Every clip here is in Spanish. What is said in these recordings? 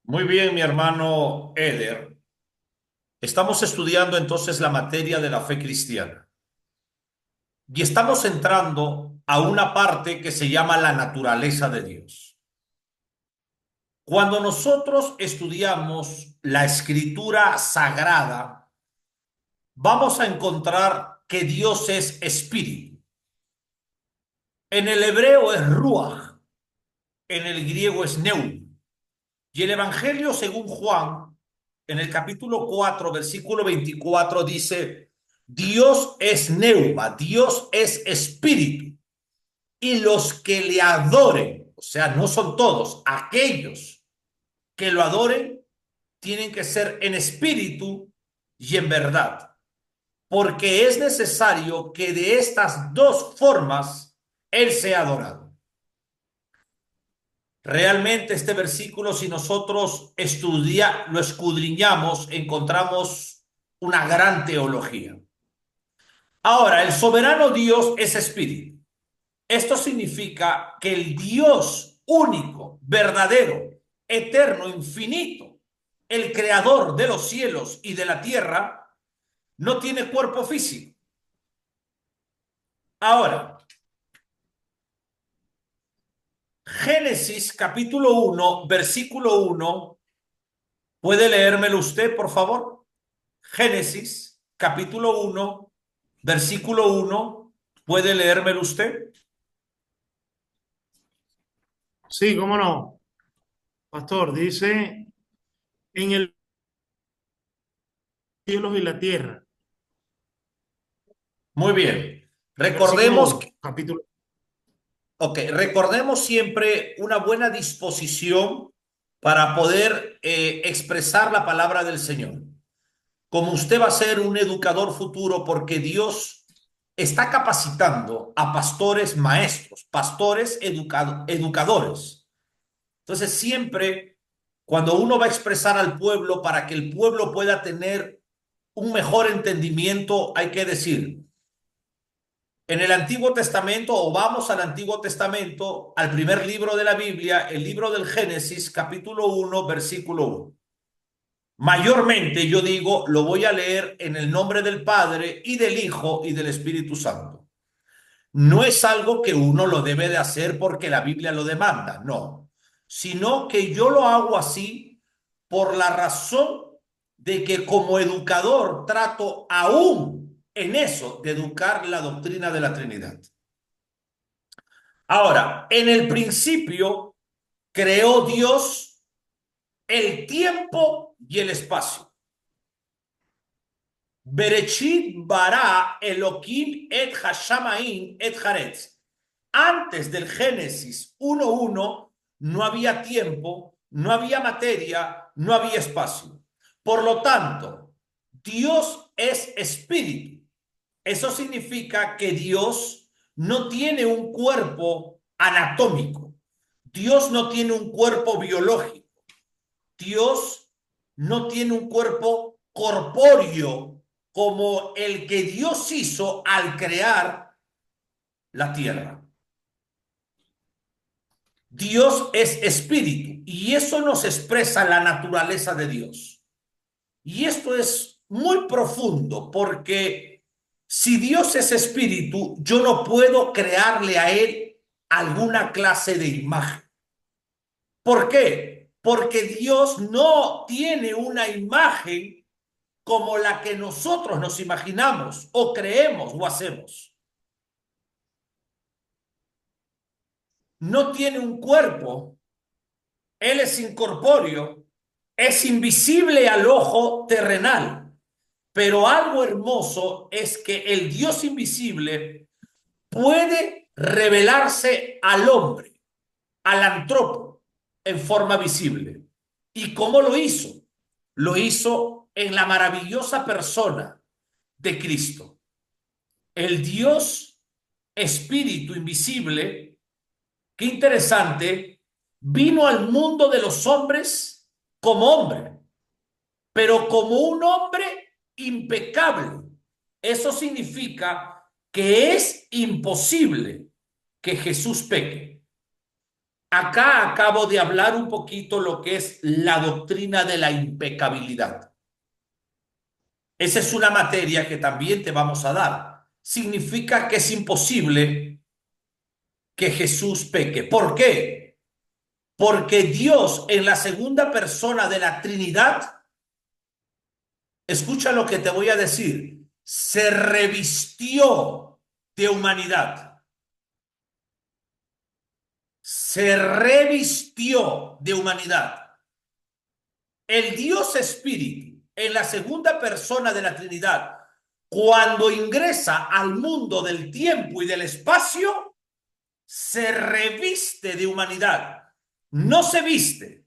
Muy bien, mi hermano Eder. Estamos estudiando entonces la materia de la fe cristiana y estamos entrando a una parte que se llama la naturaleza de Dios. Cuando nosotros estudiamos la escritura sagrada, vamos a encontrar que Dios es espíritu. En el hebreo es ruach, en el griego es neum. Y el Evangelio según Juan, en el capítulo 4, versículo 24, dice, Dios es neuma, Dios es espíritu, y los que le adoren, o sea, no son todos, aquellos que lo adoren, tienen que ser en espíritu y en verdad, porque es necesario que de estas dos formas Él sea adorado. Realmente este versículo, si nosotros lo escudriñamos, encontramos una gran teología. Ahora, el soberano Dios es espíritu. Esto significa que el Dios único, verdadero, eterno, infinito, el creador de los cielos y de la tierra, no tiene cuerpo físico. Ahora, Génesis capítulo 1, versículo 1, ¿puede leérmelo usted, por favor? Génesis, capítulo 1, versículo 1. ¿Puede leérmelo usted? Sí, cómo no, pastor. Dice, en el cielos y la tierra. Muy bien. Versículo Recordemos, uno, capítulo. recordemos siempre una buena disposición para poder expresar la palabra del Señor. Como usted va a ser un educador futuro, porque Dios está capacitando a pastores maestros, pastores educadores. Entonces, siempre cuando uno va a expresar al pueblo para que el pueblo pueda tener un mejor entendimiento, hay que decir, en el Antiguo Testamento, o vamos al Antiguo Testamento, al primer libro de la Biblia, el libro del Génesis, capítulo 1, versículo 1. Mayormente yo digo, lo voy a leer en el nombre del Padre y del Hijo y del Espíritu Santo. No es algo que uno lo debe de hacer porque la Biblia lo demanda, no, sino que yo lo hago así por la razón de que como educador trato aún en eso de educar la doctrina de la Trinidad. Ahora, en el principio creó Dios el tiempo y el espacio. Berechit bara Elohim et Hashamaim et Haaretz. Antes del Génesis 1:1 no había tiempo, no había materia, no había espacio. Por lo tanto, Dios es espíritu. Eso significa que Dios no tiene un cuerpo anatómico. Dios no tiene un cuerpo biológico. Dios no tiene un cuerpo corpóreo como el que Dios hizo al crear la tierra. Dios es espíritu y eso nos expresa la naturaleza de Dios. Y esto es muy profundo porque si Dios es espíritu, yo no puedo crearle a él alguna clase de imagen. ¿Por qué? Porque Dios no tiene una imagen como la que nosotros nos imaginamos o creemos o hacemos. No tiene un cuerpo, Él es incorpóreo, es invisible al ojo terrenal, pero algo hermoso es que el Dios invisible puede revelarse al hombre, al antropo, en forma visible. ¿Y cómo lo hizo? Lo hizo en la maravillosa persona de Cristo. El Dios espíritu invisible, qué interesante, vino al mundo de los hombres como hombre, pero como un hombre impecable. Eso significa que es imposible que Jesús peque. Acá acabo de hablar un poquito lo que es la doctrina de la impecabilidad. Esa es una materia que también te vamos a dar. Significa que es imposible que Jesús peque. ¿Por qué? Porque Dios en la segunda persona de la Trinidad, escucha lo que te voy a decir, se revistió de humanidad. Se revistió de humanidad. El Dios Espíritu en la segunda persona de la Trinidad, cuando ingresa al mundo del tiempo y del espacio, se reviste de humanidad. No se viste,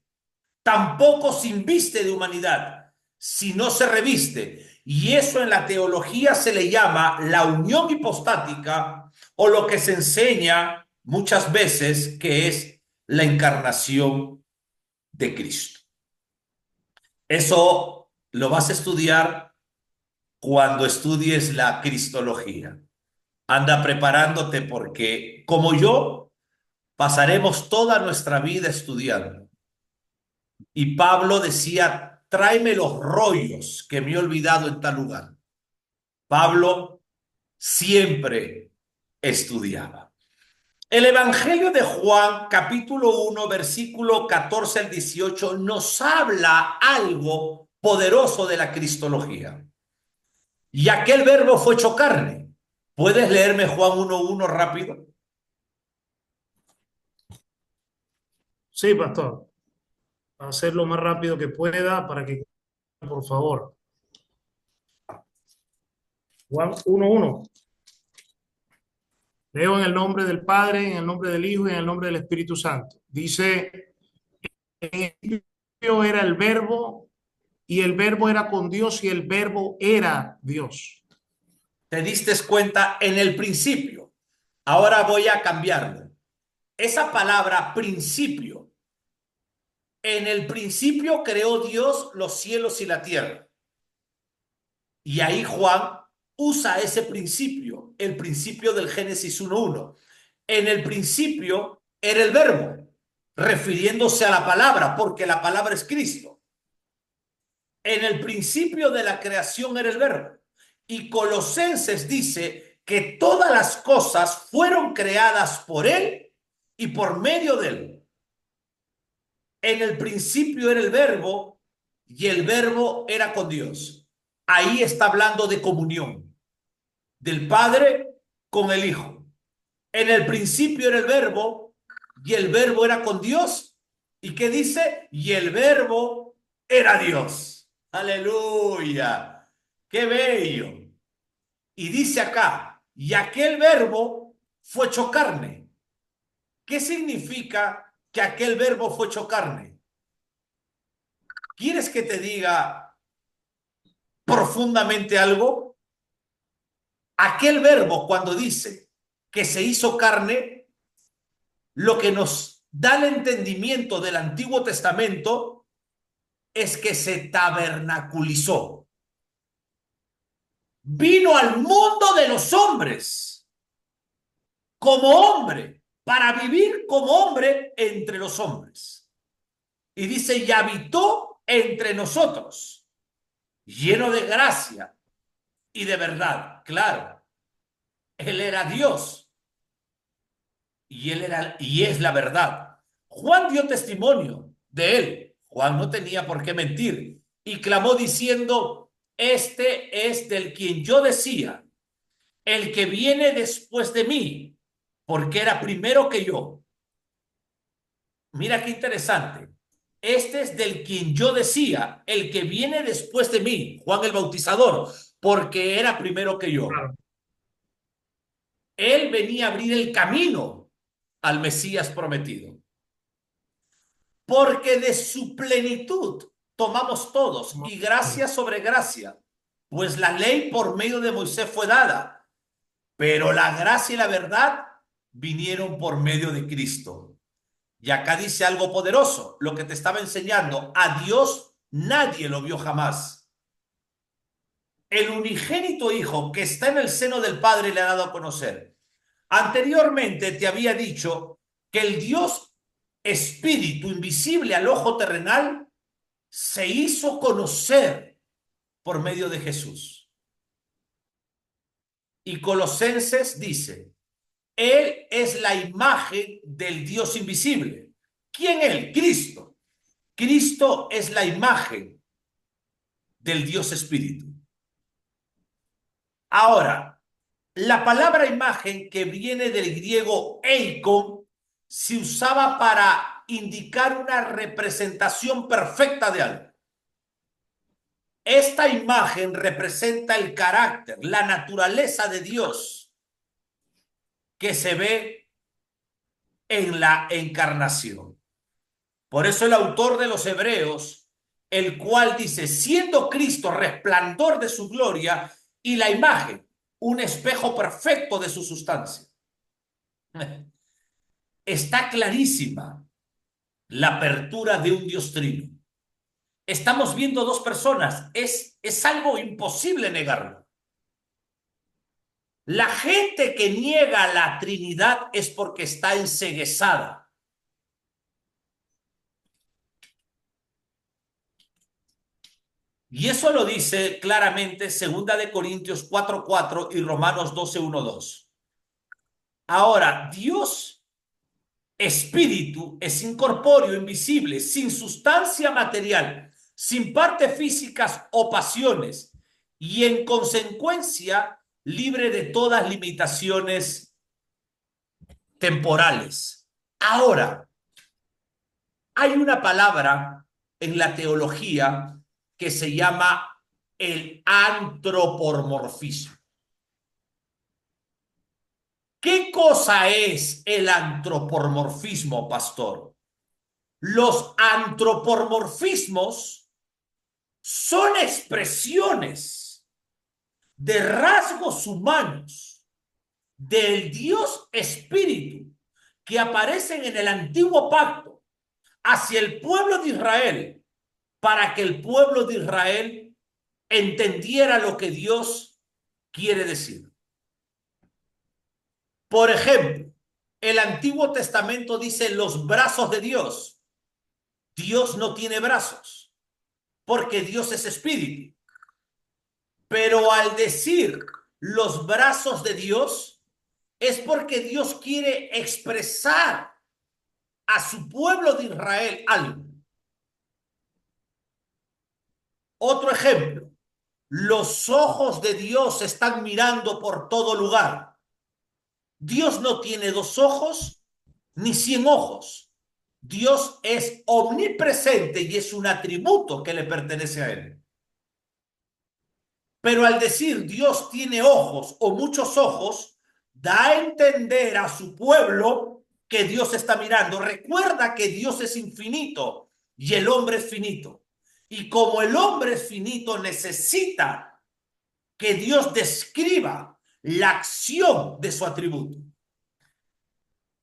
tampoco se inviste de humanidad, sino se reviste. Y eso en la teología se le llama la unión hipostática, o lo que se enseña muchas veces que es la encarnación de Cristo. Eso lo vas a estudiar cuando estudies la cristología. Anda preparándote porque, como yo, pasaremos toda nuestra vida estudiando. Y Pablo decía, tráeme los rollos que me he olvidado en tal lugar. Pablo siempre estudiaba. El Evangelio de Juan, capítulo 1, versículo 14 al 18, nos habla algo poderoso de la cristología. Y aquel verbo fue hecho carne. ¿Puedes leerme Juan 1:1 rápido? Sí, pastor. Va a hacer lo más rápido que pueda para que, por favor. Juan 1:1. Leo en el nombre del Padre, en el nombre del Hijo y en el nombre del Espíritu Santo. Dice, en el principio era el verbo y el verbo era con Dios y el verbo era Dios. Te diste cuenta en el principio. Ahora voy a cambiarlo. Esa palabra principio. En el principio creó Dios los cielos y la tierra. Y ahí Juan usa ese principio, el principio del Génesis 1:1. En el principio era el verbo, refiriéndose a la palabra, porque la palabra es Cristo. En el principio de la creación era el verbo. Y Colosenses dice que todas las cosas fueron creadas por él y por medio de él. En el principio era el verbo y el verbo era con Dios. Ahí está hablando de comunión del Padre con el Hijo. En el principio era el verbo y el verbo era con Dios. ¿Y qué dice? Y el verbo era Dios. Aleluya. Qué bello. Y dice acá, y aquel verbo fue hecho carne. ¿Qué significa que aquel verbo fue hecho carne? ¿Quieres que te diga profundamente algo? Aquel verbo cuando dice que se hizo carne, lo que nos da el entendimiento del Antiguo Testamento es que se tabernaculizó. Vino al mundo de los hombres como hombre, para vivir como hombre entre los hombres. Y dice, y habitó entre nosotros, lleno de gracia y de verdad. Claro, él era Dios y él era y es la verdad. Juan dio testimonio de él. Juan no tenía por qué mentir y clamó diciendo, este es del quien yo decía, el que viene después de mí, porque era primero que yo. Mira qué interesante. Este es del quien yo decía, el que viene después de mí, Juan el Bautizador, porque era primero que yo. Claro. Él venía a abrir el camino al Mesías prometido. Porque de su plenitud tomamos todos, y gracia sobre gracia, pues la ley por medio de Moisés fue dada, pero la gracia y la verdad vinieron por medio de Cristo. Y acá dice algo poderoso, lo que te estaba enseñando, a Dios nadie lo vio jamás. El unigénito Hijo que está en el seno del Padre le ha dado a conocer. Anteriormente te había dicho que el Dios espíritu invisible al ojo terrenal, se hizo conocer por medio de Jesús. Y Colosenses dice, Él es la imagen del Dios invisible. ¿Quién Él? Cristo. Cristo es la imagen del Dios Espíritu. Ahora, la palabra imagen, que viene del griego eikon, se usaba para indicar una representación perfecta de algo. Esta imagen representa el carácter, la naturaleza de Dios que se ve en la encarnación. Por eso el autor de los Hebreos, el cual dice, siendo Cristo resplandor de su gloria y la imagen, un espejo perfecto de su sustancia. Está clarísima la apertura de un Dios trino. Estamos viendo dos personas. Es algo imposible negarlo. La gente que niega la Trinidad es porque está enceguezada. Y eso lo dice claramente 2 Corintios 4:4 y Romanos 12:1-2. Ahora, Dios, espíritu, es incorpóreo, invisible, sin sustancia material, sin partes físicas o pasiones, y en consecuencia libre de todas limitaciones temporales. Ahora, hay una palabra en la teología que se llama el antropomorfismo. ¿Qué cosa es el antropomorfismo, pastor? Los antropomorfismos son expresiones de rasgos humanos del Dios Espíritu que aparecen en el antiguo pacto hacia el pueblo de Israel, para que el pueblo de Israel entendiera lo que Dios quiere decir. Por ejemplo, el Antiguo Testamento dice los brazos de Dios. Dios no tiene brazos, porque Dios es espíritu. Pero al decir los brazos de Dios, es porque Dios quiere expresar a su pueblo de Israel algo. Otro ejemplo, los ojos de Dios están mirando por todo lugar. Dios no tiene 2 ojos ni 100 ojos. Dios es omnipresente y es un atributo que le pertenece a Él. Pero al decir Dios tiene ojos o muchos ojos, da a entender a su pueblo que Dios está mirando. Recuerda que Dios es infinito y el hombre es finito. Y como el hombre es finito, necesita que Dios describa la acción de su atributo.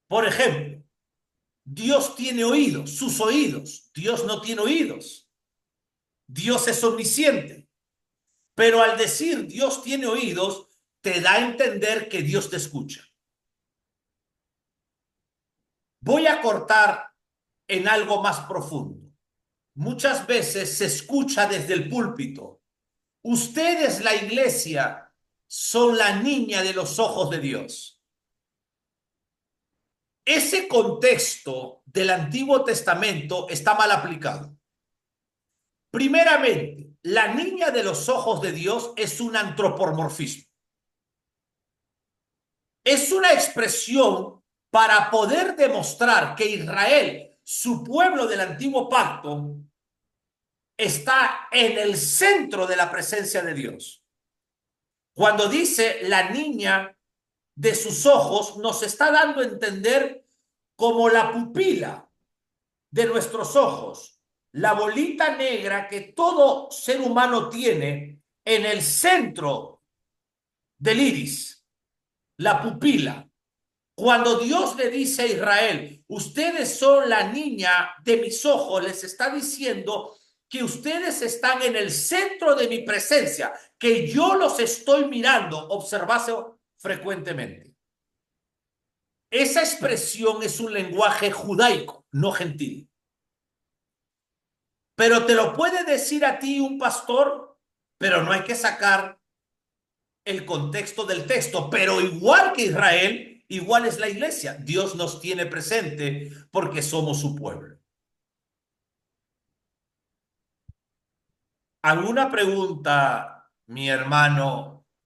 Por ejemplo, Dios tiene oídos, sus oídos. Dios no tiene oídos. Dios es omnisciente. Pero al decir Dios tiene oídos, te da a entender que Dios te escucha. Voy a cortar en algo más profundo. Muchas veces se escucha desde el púlpito: ustedes, la iglesia, son la niña de los ojos de Dios. Ese contexto del Antiguo Testamento está mal aplicado. Primeramente, la niña de los ojos de Dios es un antropomorfismo. Es una expresión para poder demostrar que Israel, su pueblo del antiguo pacto, está en el centro de la presencia de Dios. Cuando dice la niña de sus ojos, nos está dando a entender como la pupila de nuestros ojos, la bolita negra que todo ser humano tiene en el centro del iris, la pupila. Cuando Dios le dice a Israel, ustedes son la niña de mis ojos, les está diciendo que ustedes están en el centro de mi presencia, que yo los estoy mirando, observase frecuentemente. Esa expresión es un lenguaje judaico, no gentil. Pero te lo puede decir a ti un pastor, pero no hay que sacar el contexto del texto. Pero igual que Israel, igual es la iglesia. Dios nos tiene presente porque somos su pueblo. ¿Alguna pregunta, mi hermano